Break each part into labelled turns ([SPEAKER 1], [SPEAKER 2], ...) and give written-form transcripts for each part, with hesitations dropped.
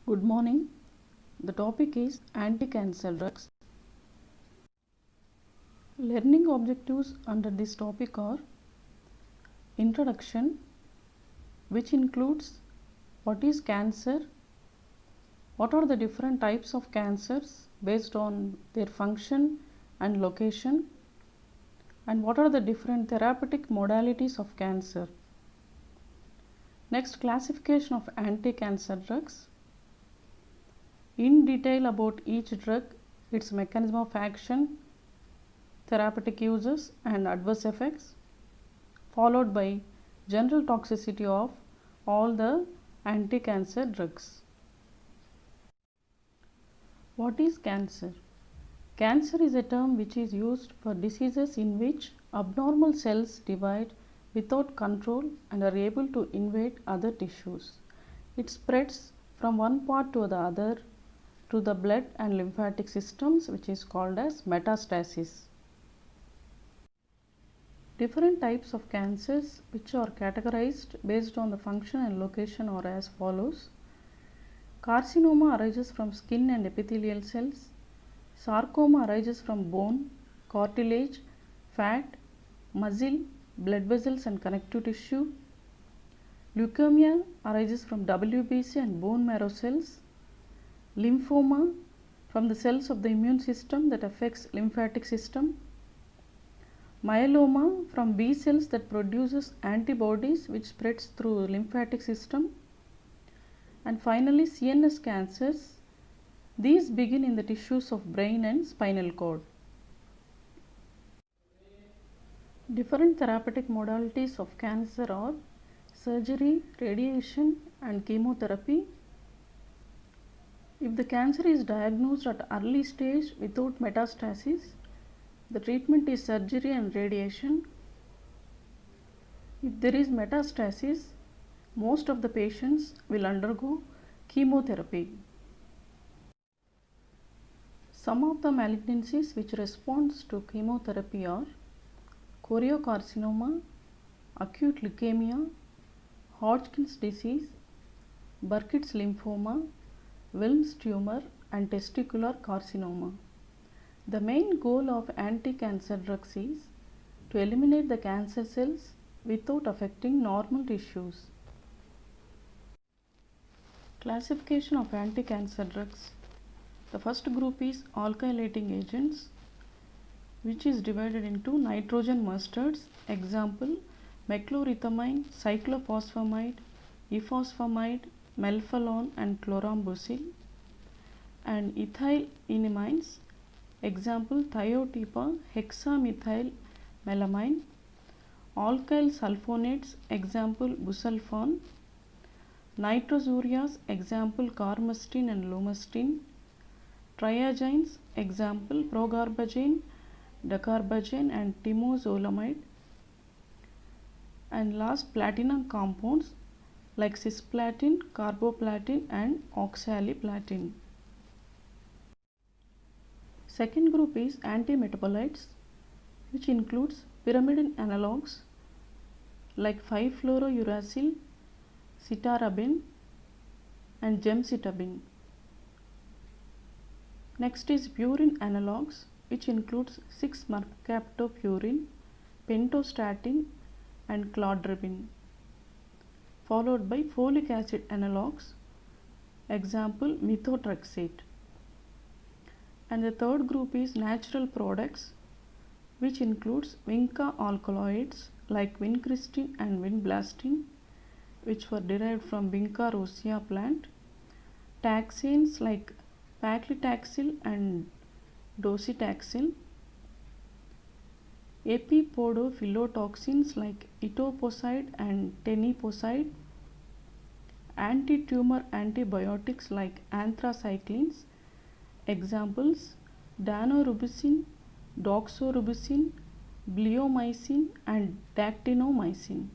[SPEAKER 1] Good morning. The topic is anti-cancer drugs. Learning objectives under this topic are introduction, which includes what is cancer, what are the different types of cancers based on their function and location, and what are the different therapeutic modalities of cancer. Next, classification of anti-cancer drugs. In detail about each drug, its mechanism of action, therapeutic uses and adverse effects, followed by general toxicity of all the anti-cancer drugs. What is cancer? Cancer is a term which is used for diseases in which abnormal cells divide without control and are able to invade other tissues. It spreads from one part to the other to the blood and lymphatic systems, which is called as metastasis. Different types of cancers which are categorized based on the function and location are as follows. Carcinoma arises from skin and epithelial cells. Sarcoma arises from bone, cartilage, fat, muscle, blood vessels and connective tissue. Leukemia arises from WBC and bone marrow cells. Lymphoma from the cells of the immune system that affects lymphatic system. Myeloma from B cells that produces antibodies which spreads through lymphatic system. And finally, CNS cancers. These begin in the tissues of brain and spinal cord. Different therapeutic modalities of cancer are surgery, radiation and chemotherapy. If the cancer is diagnosed at early stage without metastasis, the treatment is surgery and radiation. If there is metastasis, most of the patients will undergo chemotherapy. Some of the malignancies which responds to chemotherapy are choriocarcinoma, acute leukemia, Hodgkin's disease, Burkitt's lymphoma, Wilms tumor and testicular carcinoma. The main goal of anti-cancer drugs is to eliminate the cancer cells without affecting normal tissues. Classification of anti-cancer drugs. The first group is alkylating agents, which is divided into nitrogen mustards, example meclorithamine, cyclophosphamide, ifosfamide, melphalan and chlorambucil, and ethyl enamines, example thiotepa, hexamethyl melamine, alkyl sulfonates, example busulfan, nitrosurias, example carmustine and lomustine, triagenes, example procarbazine, dacarbazine and temozolomide, and last platinum compounds like cisplatin, carboplatin and oxaliplatin. Second group is antimetabolites, which includes pyrimidine analogues like 5-fluorouracil, cytarabine and gemcitabine. Next is purine analogues, which includes 6-mercaptopurine, pentostatin and cladribine, followed by folic acid analogues, example methotrexate. And the third group is natural products, which includes vinca alkaloids like vincristine and vinblastine, which were derived from Vinca rosea plant, taxanes like paclitaxel and docetaxel, epipodophyllitoxins like etoposide and teniposide, anti-tumor antibiotics like anthracyclines, examples danorubicin, doxorubicin, bleomycin and dactinomycin,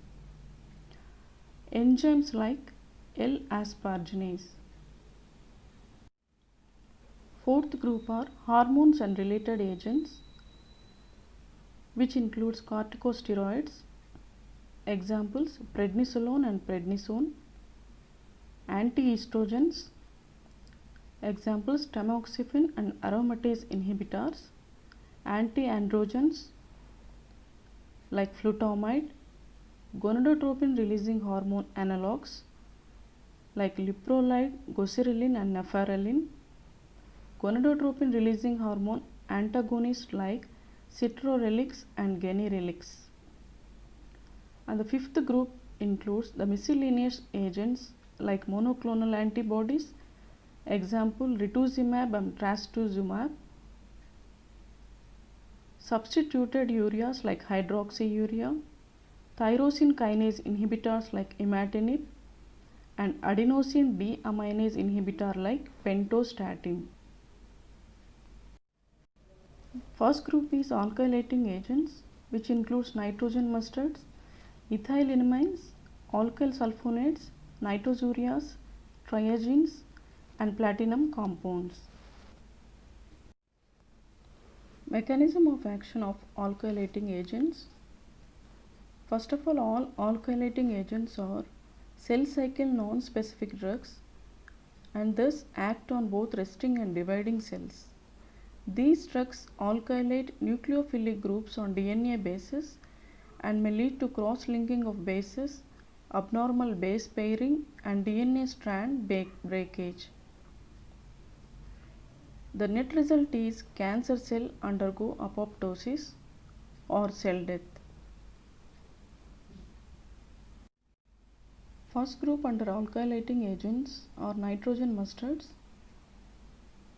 [SPEAKER 1] enzymes like L-asparginase. Fourth group are hormones and related agents, which includes corticosteroids, examples prednisolone and prednisone, antiestrogens, Examples: tamoxifen and aromatase inhibitors, anti-androgens like flutamide, gonadotropin releasing hormone analogues like leuprolide, goserelin and nafarelin, gonadotropin releasing hormone antagonists like citrorelix and ganirelix. And the fifth group includes the miscellaneous agents like monoclonal antibodies, example rituximab and trastuzumab, substituted ureas like hydroxyurea, tyrosine kinase inhibitors like imatinib, and adenosine deaminase inhibitor like pentostatin. First group is alkylating agents, which includes nitrogen mustards, ethylenimines, alkyl sulfonates, nitrosurias, triagenes, and platinum compounds. Mechanism of action of alkylating agents. First of all alkylating agents are cell cycle non-specific drugs and thus act on both resting and dividing cells. These drugs alkylate nucleophilic groups on DNA bases and may lead to cross-linking of bases, abnormal base pairing, and DNA strand breakage. The net result is cancer cell undergo apoptosis or cell death. First group under alkylating agents are nitrogen mustards.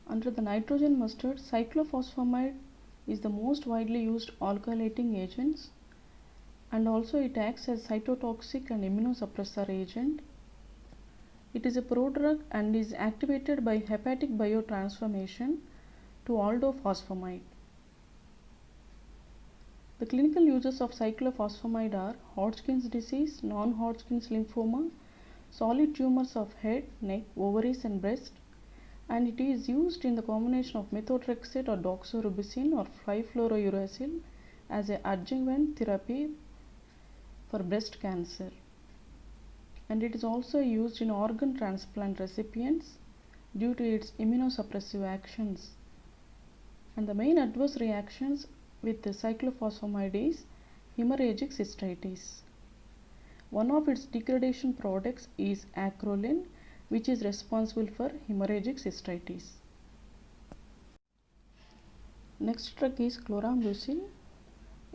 [SPEAKER 1] Under the nitrogen mustard, cyclophosphamide is the most widely used alkylating agents, and also it acts as cytotoxic and immunosuppressor agent. It is a prodrug and is activated by hepatic biotransformation to aldophosphamide. The clinical uses of cyclophosphamide are Hodgkin's disease, non-Hodgkin's lymphoma, solid tumors of head, neck, ovaries and breast, and it is used in the combination of methotrexate or doxorubicin or trifluorouracil as an adjuvant therapy for breast cancer. And it is also used in organ transplant recipients due to its immunosuppressive actions. And the main adverse reactions with the cyclophosphamide is hemorrhagic cystitis. One of its degradation products is acrolein, which is responsible for hemorrhagic cystitis. Next drug is chlorambucil.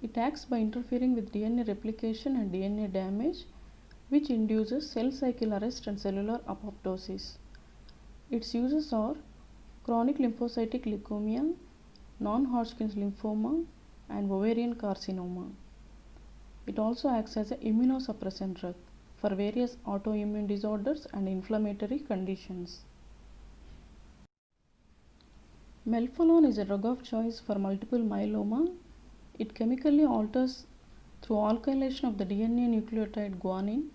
[SPEAKER 1] It acts by interfering with DNA replication and DNA damage, which induces cell cycle arrest and cellular apoptosis. Its uses are chronic lymphocytic leukemia, non-Hodgkin's lymphoma, and ovarian carcinoma. It also acts as an immunosuppressant drug for various autoimmune disorders and inflammatory conditions. Melphalan is a drug of choice for multiple myeloma. It chemically alters through alkylation of the DNA nucleotide guanine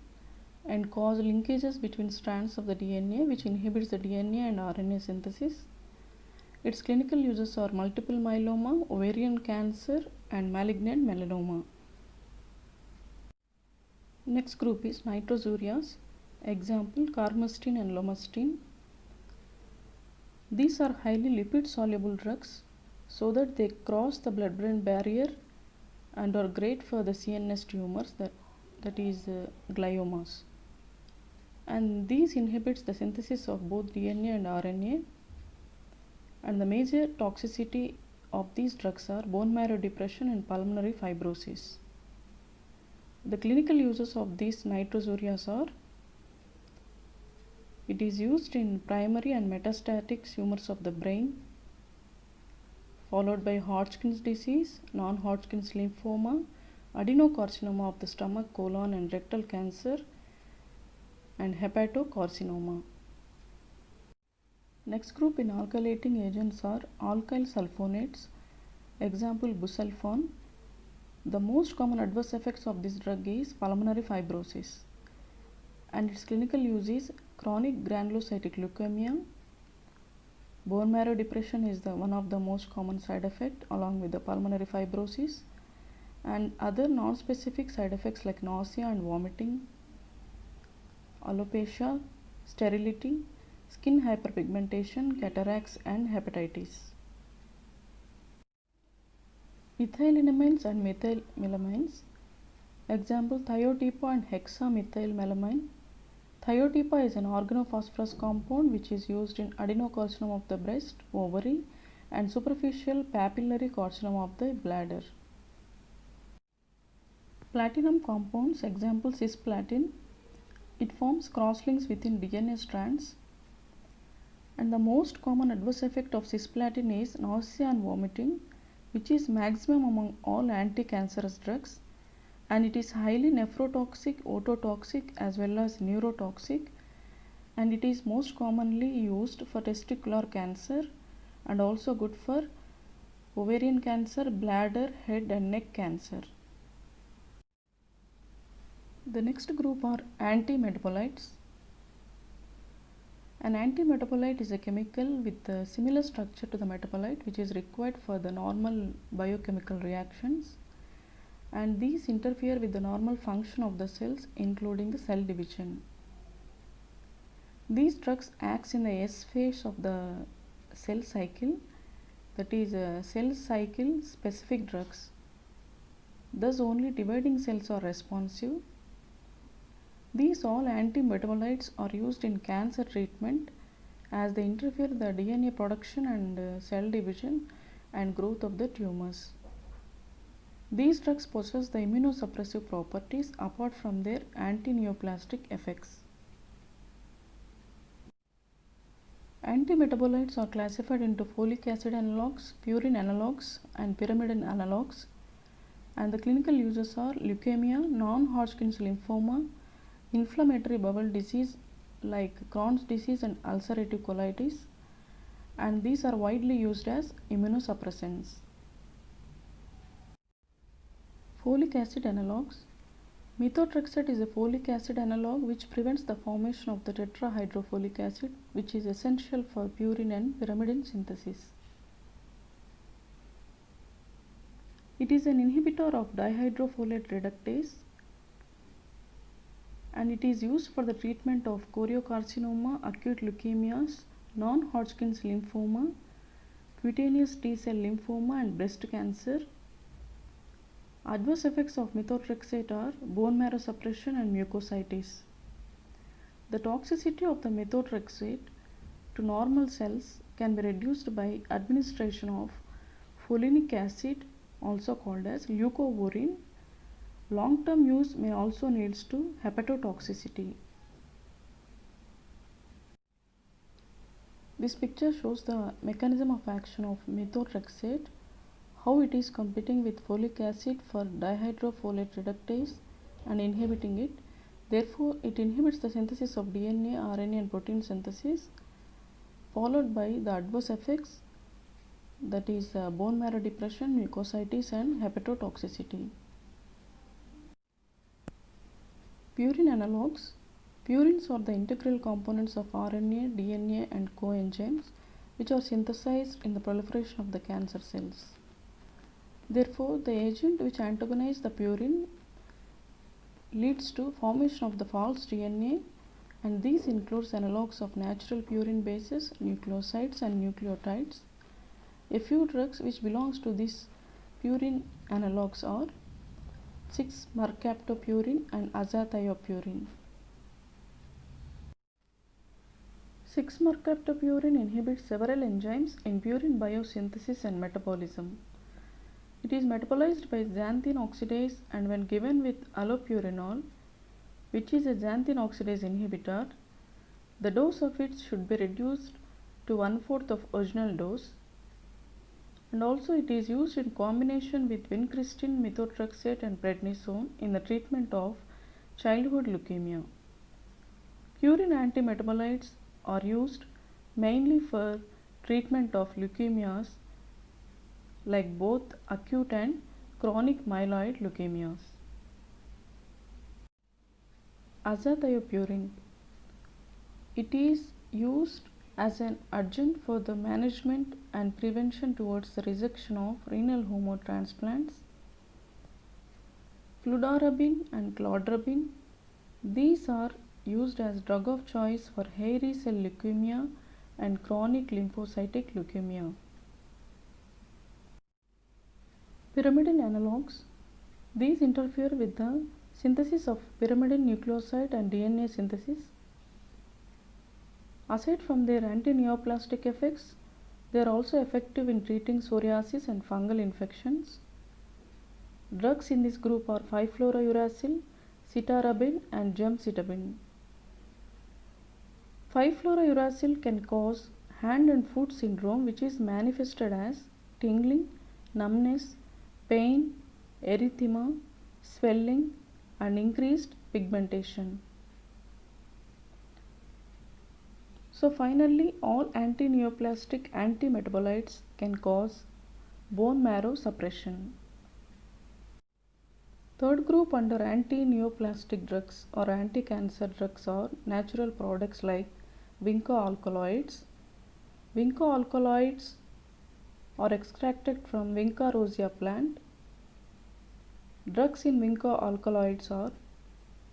[SPEAKER 1] and cause linkages between strands of the DNA, which inhibits the DNA and RNA synthesis. Its clinical uses are multiple myeloma, ovarian cancer, and malignant melanoma. Next group is nitrosurias. Example carmustine and lomustine. These are highly lipid soluble drugs so that they cross the blood-brain barrier and are great for the CNS tumors, that is gliomas. And these inhibits the synthesis of both DNA and RNA. And the major toxicity of these drugs are bone marrow depression and pulmonary fibrosis. The clinical uses of these nitrosurias are: it is used in primary and metastatic tumors of the brain, followed by Hodgkin's disease, non-Hodgkin's lymphoma, adenocarcinoma of the stomach, colon and rectal cancer, and hepatocarcinoma. Next group in alkylating agents are alkyl sulfonates. Example busulfan. The most common adverse effects of this drug is pulmonary fibrosis, and its clinical use is chronic granulocytic leukemia. Bone marrow depression is one of the most common side effect along with the pulmonary fibrosis, and other non-specific side effects like nausea and vomiting, alopecia, sterility, skin hyperpigmentation, cataracts, and hepatitis. Ethylenamines and methylmelamines. Example, thiotepa and hexamethylmelamine. Thiotepa is an organophosphorus compound which is used in adenocarcinoma of the breast, ovary, and superficial papillary carcinoma of the bladder. Platinum compounds, example cisplatin. It forms crosslinks within DNA strands. And the most common adverse effect of cisplatin is nausea and vomiting, which is maximum among all anti-cancerous drugs, and it is highly nephrotoxic, ototoxic as well as neurotoxic, and it is most commonly used for testicular cancer and also good for ovarian cancer, bladder, head and neck cancer. The next group are antimetabolites. An antimetabolite is a chemical with a similar structure to the metabolite which is required for the normal biochemical reactions, and these interfere with the normal function of the cells including the cell division. These drugs act in the S phase of the cell cycle, that is cell cycle specific drugs. Thus only dividing cells are responsive. These all antimetabolites are used in cancer treatment as they interfere with the DNA production and cell division and growth of the tumors. These drugs possess the immunosuppressive properties apart from their anti-neoplastic effects. Antimetabolites are classified into folic acid analogues, purine analogues, and pyrimidine analogues, and the clinical uses are leukemia, non-Hodgkin's lymphoma, inflammatory bowel disease like Crohn's disease and ulcerative colitis, and these are widely used as immunosuppressants. Folic acid analogues. Methotrexate is a folic acid analog which prevents the formation of the tetrahydrofolic acid, which is essential for purine and pyrimidine synthesis. It is an inhibitor of dihydrofolate reductase, and it is used for the treatment of choriocarcinoma, acute leukemias, non-Hodgkin's lymphoma, cutaneous T-cell lymphoma and breast cancer. Adverse effects of methotrexate are bone marrow suppression and mucositis. The toxicity of the methotrexate to normal cells can be reduced by administration of folinic acid, also called as leucovorin. Long-term use may also lead to hepatotoxicity. This picture shows the mechanism of action of methotrexate, how it is competing with folic acid for dihydrofolate reductase and inhibiting it. Therefore, it inhibits the synthesis of DNA, RNA and protein synthesis, followed by the adverse effects, that is bone marrow depression, mucositis and hepatotoxicity. Purine analogues. Purines are the integral components of RNA, DNA and coenzymes which are synthesized in the proliferation of the cancer cells. Therefore, the agent which antagonizes the purine leads to formation of the false DNA, and these includes analogues of natural purine bases, nucleosides and nucleotides. A few drugs which belongs to these purine analogues are 6-mercaptopurine and azathioprine. 6-mercaptopurine inhibits several enzymes in purine biosynthesis and metabolism. It is metabolized by xanthine oxidase, and when given with allopurinol, which is a xanthine oxidase inhibitor, the dose of it should be reduced to 1/4 of original dose. And also it is used in combination with vincristine, methotrexate and prednisone in the treatment of childhood leukemia. Purine antimetabolites are used mainly for treatment of leukemias like both acute and chronic myeloid leukemias. Azathioprine. It is used as an adjunct for the management and prevention towards the resection of renal homotransplants. Fludarabine and clotrimazole. These are used as drug of choice for hairy cell leukemia and chronic lymphocytic leukemia. Pyrimidine analogues. These interfere with the synthesis of pyrimidine nucleoside and DNA synthesis. Aside from their anti-neoplastic effects, they are also effective in treating psoriasis and fungal infections. Drugs in this group are 5-fluorouracil, cytarabine and gemcitabine. 5-fluorouracil can cause hand and foot syndrome, which is manifested as tingling, numbness, pain, erythema, swelling and increased pigmentation. So finally, all anti-neoplastic antimetabolites can cause bone marrow suppression. Third group under anti-neoplastic drugs or anti-cancer drugs are natural products like vinca alkaloids. Vinca alkaloids are extracted from Vinca rosea plant. Drugs in vinca alkaloids are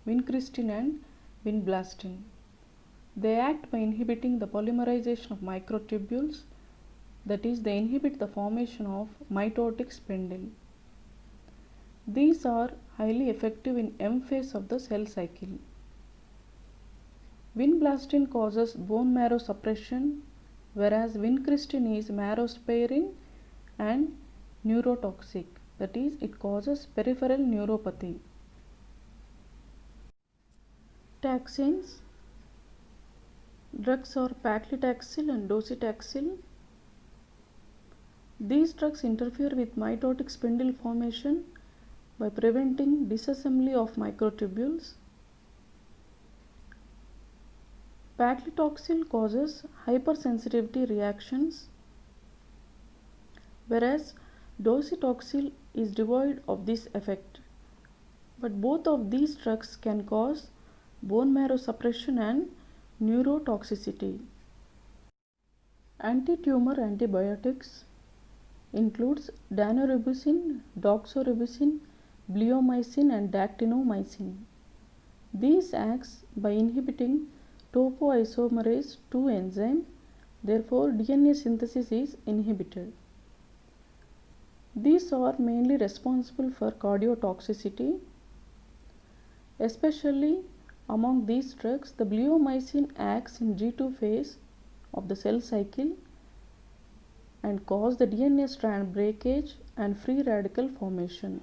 [SPEAKER 1] vincristine and vinblastine. They act by inhibiting the polymerization of microtubules, that is, they inhibit the formation of mitotic spindle. These are highly effective in M phase of the cell cycle. Vinblastine causes bone marrow suppression, whereas vincristine is marrow sparing and neurotoxic, that is, it causes peripheral neuropathy. Taxanes. Drugs are paclitaxel and docetaxel. These drugs interfere with mitotic spindle formation by preventing disassembly of microtubules. Paclitaxel causes hypersensitivity reactions, whereas docetaxel is devoid of this effect. But both of these drugs can cause bone marrow suppression and neurotoxicity. Anti-tumor antibiotics includes daunorubicin, doxorubicin, bleomycin and dactinomycin. These acts by inhibiting topoisomerase II enzyme, therefore DNA synthesis is inhibited. These are mainly responsible for cardiotoxicity. Especially among these drugs, the bleomycin acts in G2 phase of the cell cycle and cause the DNA strand breakage and free radical formation.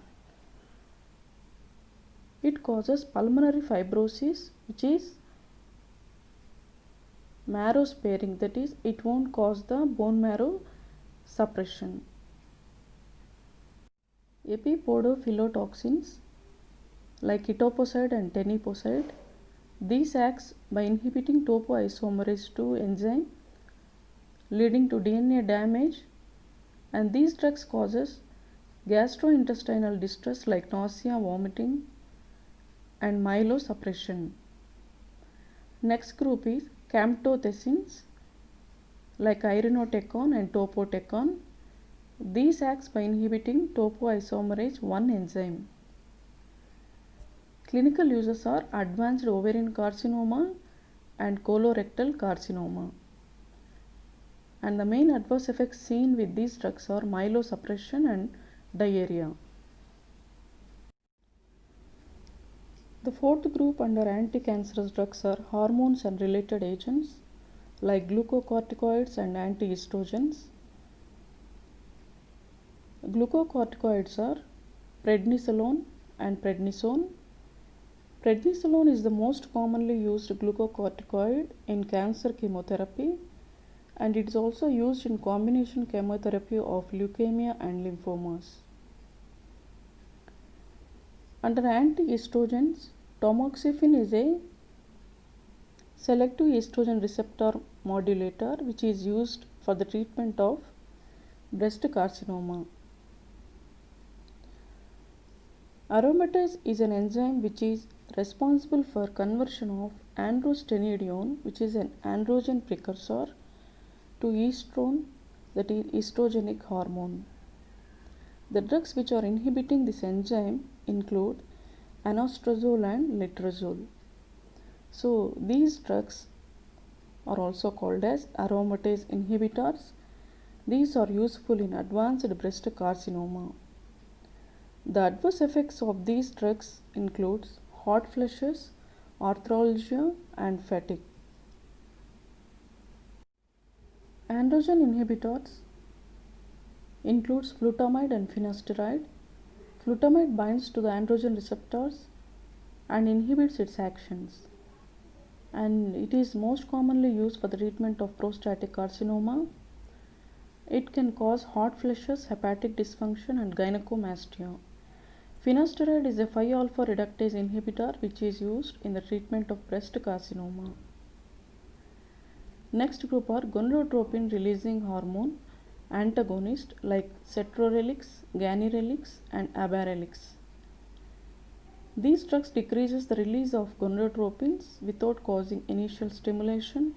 [SPEAKER 1] It causes pulmonary fibrosis, which is marrow sparing, that is, it won't cause the bone marrow suppression. Epipodophyllotoxins like etoposide and teniposide, these acts by inhibiting topoisomerase II enzyme, leading to DNA damage, and these drugs causes gastrointestinal distress like nausea, vomiting and myelosuppression. Next group is camptothecins like irinotecan and topotecan. These acts by inhibiting topoisomerase I enzyme. Clinical uses are advanced ovarian carcinoma and colorectal carcinoma. And the main adverse effects seen with these drugs are myelosuppression and diarrhea. The fourth group under anti-cancerous drugs are hormones and related agents like glucocorticoids and antiestrogens. Glucocorticoids are prednisolone and prednisone. Prednisolone is the most commonly used glucocorticoid in cancer chemotherapy, and it is also used in combination chemotherapy of leukemia and lymphomas. Under antiestrogens, tamoxifen is a selective estrogen receptor modulator which is used for the treatment of breast carcinoma. Aromatase is an enzyme which is responsible for conversion of androstenedione, which is an androgen precursor, to estrone, that is estrogenic hormone. The drugs which are inhibiting this enzyme include anastrozole and letrozole. So these drugs are also called as aromatase inhibitors. These are useful in advanced breast carcinoma. The adverse effects of these drugs includes hot flushes, arthralgia and fatigue. Androgen inhibitors includes flutamide and finasteride. Flutamide binds to the androgen receptors and inhibits its actions, and it is most commonly used for the treatment of prostatic carcinoma. It can cause hot flushes, hepatic dysfunction and gynecomastia. Finasteride is a 5-alpha reductase inhibitor which is used in the treatment of breast carcinoma. Next group are gonadotropin releasing hormone antagonists like cetrorelix, ganirelix and abarelix. These drugs decreases the release of gonadotropins without causing initial stimulation,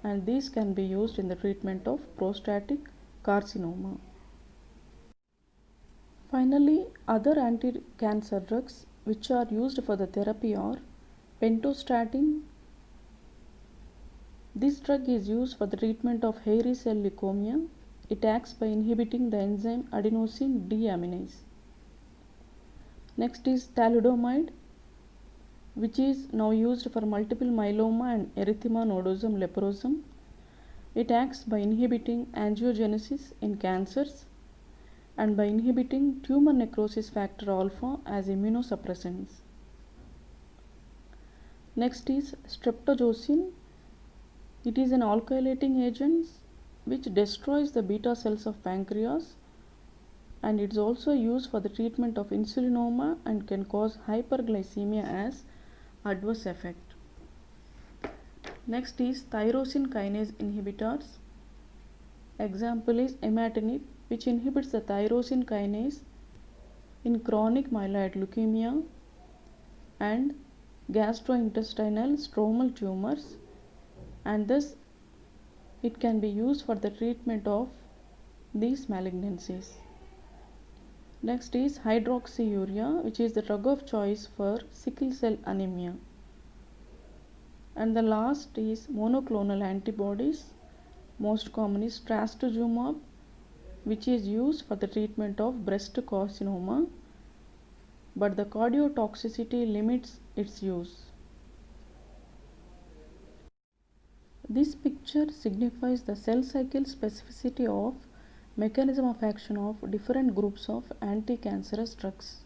[SPEAKER 1] and these can be used in the treatment of prostatic carcinoma. Finally, other anti-cancer drugs which are used for the therapy are pentostatin. This drug is used for the treatment of hairy cell leukemia. It acts by inhibiting the enzyme adenosine deaminase. Next is thalidomide, which is now used for multiple myeloma and erythema nodosum leprosum. It acts by inhibiting angiogenesis in cancers and by inhibiting tumor necrosis factor alpha as immunosuppressants. Next is streptozocin. It is an alkylating agent which destroys the beta cells of pancreas, and it is also used for the treatment of insulinoma and can cause hyperglycemia as adverse effect. Next is tyrosine kinase inhibitors. Example is imatinib, which inhibits the tyrosine kinase in chronic myeloid leukemia and gastrointestinal stromal tumors, and thus it can be used for the treatment of these malignancies. Next is hydroxyurea, which is the drug of choice for sickle cell anemia. And the last is monoclonal antibodies. Most common is trastuzumab, which is used for the treatment of breast carcinoma, but the cardiotoxicity limits its use. This picture signifies the cell cycle specificity of mechanism of action of different groups of anti-cancerous drugs.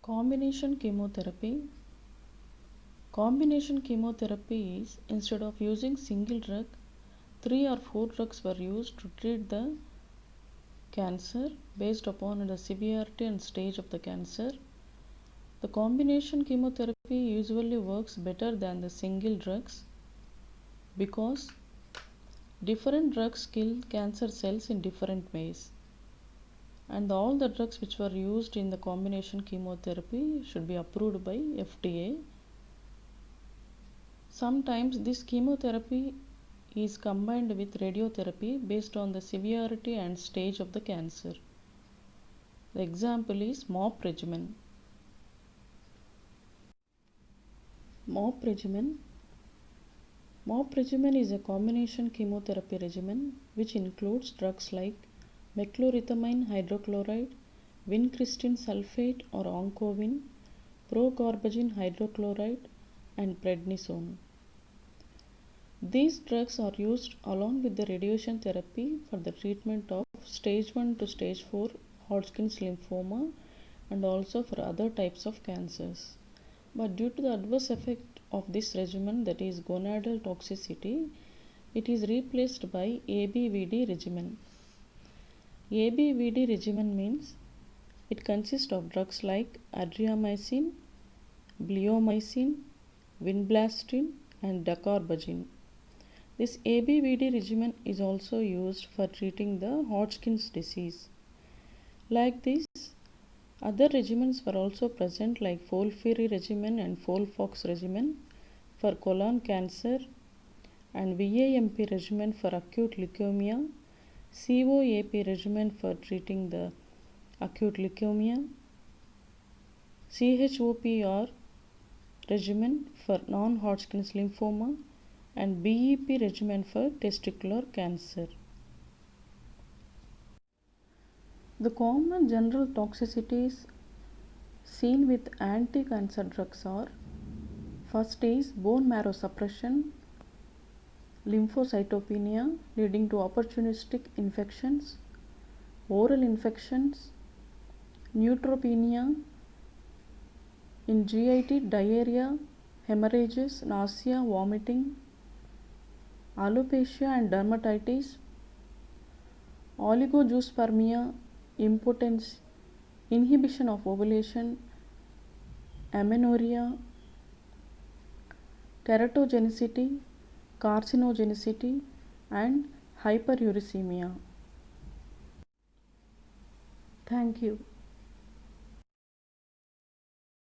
[SPEAKER 1] Combination chemotherapy. Combination chemotherapy is, instead of using single drug, 3 or 4 drugs were used to treat the cancer based upon the severity and stage of the cancer. The combination chemotherapy usually works better than the single drugs because different drugs kill cancer cells in different ways, and all the drugs which were used in the combination chemotherapy should be approved by FDA. Sometimes this chemotherapy is combined with radiotherapy based on the severity and stage of the cancer. The example is MOP regimen. MOP regimen. MOP regimen is a combination chemotherapy regimen which includes drugs like meclorithamine hydrochloride, vincristine sulfate or oncovin, procarbazine hydrochloride and prednisone. These drugs are used along with the radiation therapy for the treatment of stage 1 to stage 4 Hodgkin's lymphoma and also for other types of cancers. But due to the adverse effect of this regimen, that is gonadal toxicity, it is replaced by ABVD regimen. ABVD regimen means it consists of drugs like adriamycin, bleomycin, vinblastine and dacarbazine. This ABVD regimen is also used for treating the Hodgkin's disease. Like this, other regimens were also present like FOLFIRI regimen and FOLFOX regimen for colon cancer and VAMP regimen for acute leukemia, COAP regimen for treating the acute leukemia, CHOPR regimen for non-Hodgkin's lymphoma and BEP regimen for testicular cancer. The common general toxicities seen with anti-cancer drugs are: first is bone marrow suppression, lymphocytopenia leading to opportunistic infections, oral infections, neutropenia, in GIT diarrhea, hemorrhages, nausea, vomiting, alopecia and dermatitis, oligozoospermia, impotence, inhibition of ovulation, amenorrhea, teratogenicity, carcinogenicity and hyperuricemia. Thank you.